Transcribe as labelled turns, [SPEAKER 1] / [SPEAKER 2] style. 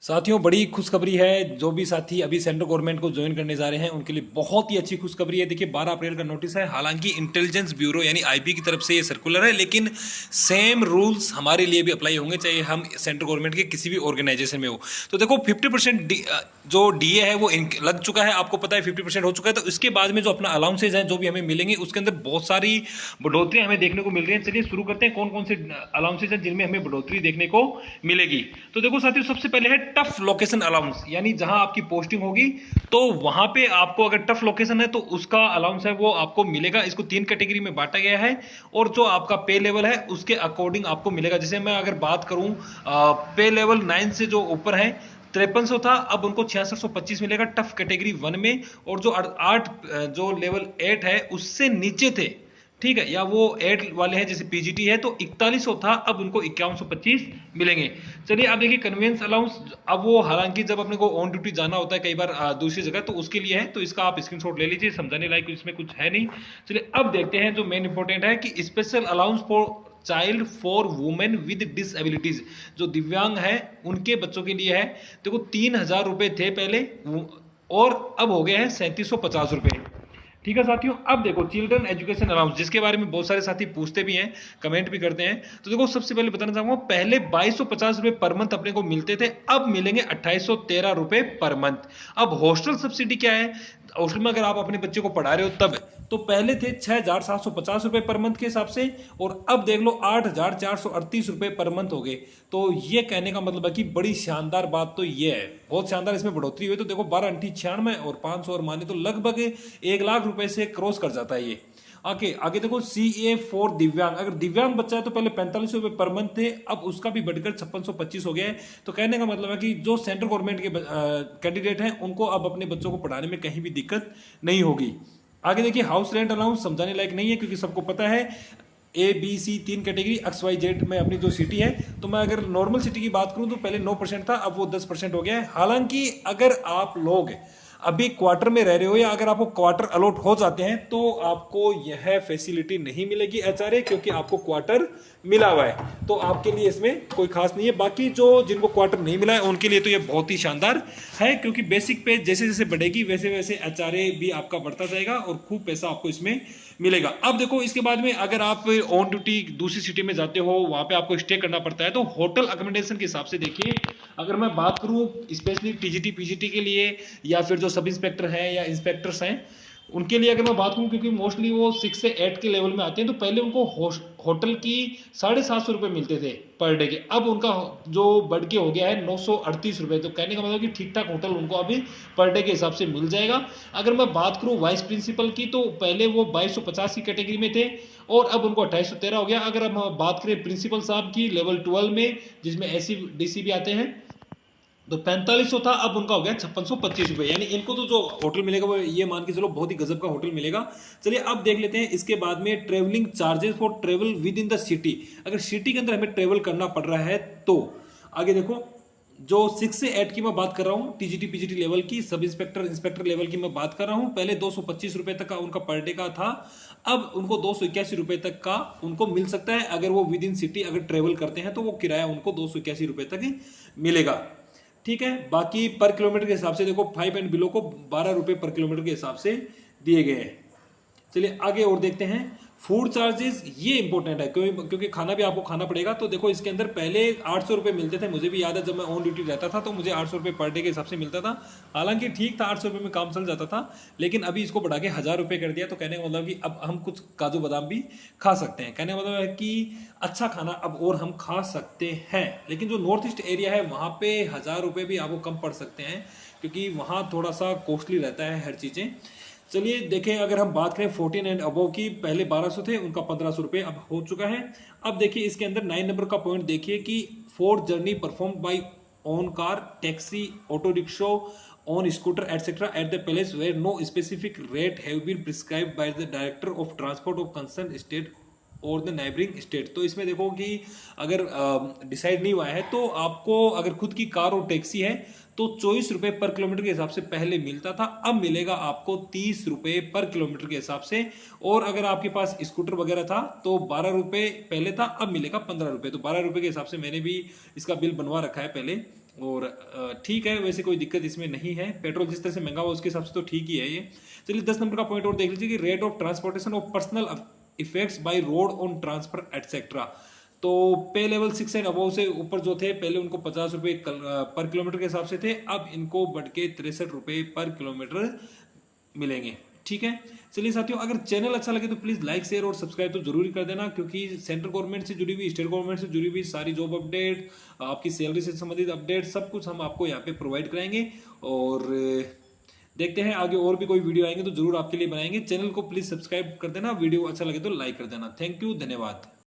[SPEAKER 1] साथियों, बड़ी खुशखबरी है। जो भी साथी अभी सेंट्रल गवर्नमेंट को ज्वाइन करने जा रहे हैं उनके लिए बहुत ही अच्छी खुशखबरी है। देखिए 12 अप्रैल का नोटिस है। हालांकि इंटेलिजेंस ब्यूरो यानी आईबी की तरफ से ये सर्कुलर है, लेकिन सेम रूल्स हमारे लिए भी अप्लाई होंगे, चाहे हम सेंट्रल गवर्नमेंट के किसी भी ऑर्गेनाइजेशन में हो। तो देखो 50% जो डीए है वो लग चुका है, आपको पता है 50% हो चुका है। तो इसके बाद में जो अपना अलाउंसेज हैं जो भी हमें मिलेंगे उसके अंदर बहुत सारी बढ़ोतरी हमें देखने को मिल रही है। चलिए शुरू करते हैं कौन कौन से अलाउंसेज हैं जिनमें हमें बढ़ोतरी देखने को मिलेगी। तो देखो साथियों, सबसे पहले है टफ लोकेशन अलाउंस, यानी जहां आपकी पोस्टिंग होगी तो वहां पे आपको अगर टफ लोकेशन है तो उसका अलाउंस है वो आपको मिलेगा। इसको 3 कैटेगरी में बांटा गया है और जो आपका पे लेवल है उसके अकॉर्डिंग आपको मिलेगा। जैसे मैं अगर बात करूं पे लेवल 9 से जो ऊपर है 5300 था, अब उनको 6625 मिलेगा टफ कैटेगरी 1 में। और जो 8 जो लेवल 8 है उससे नीचे थे, ठीक है, या वो 8 वाले हैं जैसे पीजीटी है तो 4100 था, अब उनको 5125 मिलेंगे। चलिए अब देखिए कन्वेंस अलाउंस, अब वो हालांकि जब अपने को ऑन ड्यूटी जाना होता है कई बार दूसरी जगह तो उसके लिए है, तो इसका आप स्क्रीनशॉट ले लीजिए, समझाने लायक इसमें कुछ है नहीं। चलिए अब देखते हैं जो मेन इंपॉर्टेंट है कि special allowance for child for women with डिसएबिलिटीज, जो दिव्यांग है उनके बच्चों के लिए है। देखो 3000 रुपए थे पहले और अब हो गए हैं 3750 रुपए। ठीक है साथियों, अब देखो चिल्ड्रन एजुकेशन अलाउंस, जिसके बारे में बहुत सारे साथी पूछते भी हैं, कमेंट भी करते हैं। तो देखो सबसे पहले बताना चाहूंगा, पहले 2250 रुपए पर मंथ अपने को मिलते थे, अब मिलेंगे 2813 रुपए पर मंथ। अब हॉस्टल सब्सिडी क्या है, हॉस्टल में अगर आप अपने बच्चे को पढ़ा रहे हो तब, तो पहले थे 6750 रुपए पर मंथ के हिसाब से और अब देख लो 8438 रुपए पर मंथ हो गए। तो ये कहने का मतलब है कि बड़ी शानदार बात तो ये है, बहुत शानदार इसमें बढ़ोतरी हुई। तो देखो 12 अंठी 96 और 500 और माने तो लगभग 1 लाख रुपए से क्रॉस कर जाता है ये। आगे आगे देखो CA फॉर दिव्यांग, अगर दिव्यांग बच्चा है तो पहले 4500 रुपए पर मंथ थे, अब उसका भी बढ़कर 5625 हो गया है। तो कहने का मतलब है कि जो सेंट्रल गवर्नमेंट के कैंडिडेट हैं उनको अब अपने बच्चों को पढ़ाने में कहीं भी दिक्कत नहीं होगी। आगे देखिए हाउस रेंट अलाउंस समझाने लायक नहीं है क्योंकि सबको पता है ABC 3 कैटेगरी XYZ में अपनी जो सिटी है। तो मैं अगर नॉर्मल सिटी की बात करूं तो पहले 9% था, अब वो 10% हो गया है। हालांकि अगर आप लोग अभी क्वार्टर में रह रहे हो या अगर आपको क्वार्टर अलॉट हो जाते हैं तो आपको यह फैसिलिटी नहीं मिलेगी HRA, क्योंकि आपको क्वार्टर मिला हुआ है, तो आपके लिए इसमें कोई खास नहीं है। बाकी जो जिनको क्वार्टर नहीं मिला है उनके लिए तो ये बहुत ही शानदार है, क्योंकि बेसिक पे जैसे जैसे बढ़ेगी वैसे वैसे HRA भी आपका बढ़ता जाएगा और खूब पैसा आपको इसमें मिलेगा। अब देखो इसके बाद में अगर आप ऑन ड्यूटी दूसरी सिटी में जाते हो, वहां पे आपको स्टे करना पड़ता है, तो होटल अकोमोडेशन के हिसाब से देखिए, अगर मैं बात करूं स्पेशली TGT PGT के लिए या फिर जो सब इंस्पेक्टर हैं या इंस्पेक्टर्स हैं उनके लिए अगर मैं बात करूं, क्योंकि मोस्टली वो 6 से 8 के लेवल में आते हैं, तो पहले उनको होटल की 750 रुपए मिलते थे पर डे के, अब उनका जो बढ़ के हो गया है 938 रुपए। तो कहने का मतलब कि ठीक ठाक होटल उनको अभी पर डे के हिसाब से मिल जाएगा। अगर मैं बात करूं वाइस प्रिंसिपल की, तो पहले वो 2250 की कैटेगरी में थे और अब उनको 2813 हो गया। अगर हम बात करें प्रिंसिपल साहब की लेवल 12 में, जिसमें SC DC भी आते हैं, तो 4500 था, अब उनका हो गया 5625 रुपए। यानी इनको तो जो होटल मिलेगा वो ये मान के चलो बहुत ही गजब का होटल मिलेगा। चलिए अब देख लेते हैं इसके बाद में travelling charges for travel with in the city, अगर सिटी के अंदर हमें ट्रेवल करना पड़ रहा है तो आगे देखो जो 6 से 8 की मैं बात कर रहा हूं, TGT PGT लेवल की, सब इंस्पेक्टर इंस्पेक्टर लेवल की मैं बात कर रहा हूं, पहले 225 रुपए तक का उनका पर डे का था, अब उनको 281 रुपए तक का उनको मिल सकता है। अगर वो विद इन सिटी अगर ट्रेवल करते हैं तो वो किराया उनको 281 रुपए तक मिलेगा। ठीक है, बाकी पर किलोमीटर के हिसाब से देखो 5 एंड बिलो को 12 रुपए पर किलोमीटर के हिसाब से दिए गए हैं। चलिए आगे और देखते हैं फूड चार्जेस, ये इंपॉर्टेंट है क्योंकि खाना भी आपको खाना पड़ेगा। तो देखो इसके अंदर पहले 800 रुपए मिलते थे, मुझे भी याद है जब मैं ऑन ड्यूटी रहता था तो मुझे 800 रुपए पर डे के हिसाब से मिलता था। हालांकि ठीक था, 800 रुपए में काम चल जाता था, लेकिन अभी इसको बढ़ा के 1000 रुपए कर दिया। तो कहने का मतलब कि अब हम कुछ काजू बादाम भी खा सकते हैं, कहने का मतलब है कि अच्छा खाना अब और हम खा सकते हैं। लेकिन जो नॉर्थ ईस्ट एरिया है वहां पे 1000 रुपए भी आपको कम पड़ सकते हैं, क्योंकि वहां थोड़ा सा कॉस्टली रहता है हर चीजें। चलिए देखें, अगर हम बात करें 14 एंड अबव की, पहले 1200 थे, उनका 1500 रुपए अब हो चुका है। अब देखिए इसके अंदर 9 नंबर का पॉइंट देखिए कि for journey perform by own car, taxi, auto rickshaw, on scooter etcetera at the place where no specific rate have been prescribed by the director of transport of concern state और the neighbouring state. तो इसमें देखो कि अगर decide नहीं हुआ है तो आपको अगर खुद की कार और टैक्सी है तो 24 रुपए पर किलोमीटर के हिसाब से पहले मिलता था, अब मिलेगा आपको 30 रुपए पर किलोमीटर के हिसाब से। और अगर आपके पास स्कूटर वगैरह था तो 12 रुपए पहले था, अब मिलेगा 15 रुपए। तो 12 रुपए के हिसाब से मैंने भी इसका बिल बनवा रखा है पहले, और ठीक है, वैसे कोई दिक्कत इसमें नहीं है। पेट्रोल जिस तरह से महंगा हुआ उसके हिसाब से तो ठीक ही है ये। चलिए 10 नंबर का पॉइंट और देख लीजिए कि rate of transportation of personal effects by road on transfer etcetera. तो पे लेवल 6 एंड अबव से ऊपर जो थे पहले उनको 50 रुपए पर किलोमीटर के हिसाब से थे, अब इनको बढ़ के 63 रुपए पर किलोमीटर मिलेंगे। ठीक है, चलिए साथियों, अगर चैनल अच्छा लगे तो प्लीज लाइक शेयर और सब्सक्राइब तो जरूरी कर देना, क्योंकि सेंट्रल गवर्नमेंट से जुड़ी हुई, स्टेट गवर्नमेंट से जुड़ी हुई सारी जॉब अपडेट, आपकी सैलरी से संबंधित अपडेट, सब कुछ हम आपको यहाँ पे प्रोवाइड कराएंगे। और देखते हैं आगे और भी कोई वीडियो आएंगे तो जरूर आपके लिए बनाएंगे। चैनल को प्लीज सब्सक्राइब कर देना, वीडियो अच्छा लगे तो लाइक कर देना। थैंक यू, धन्यवाद।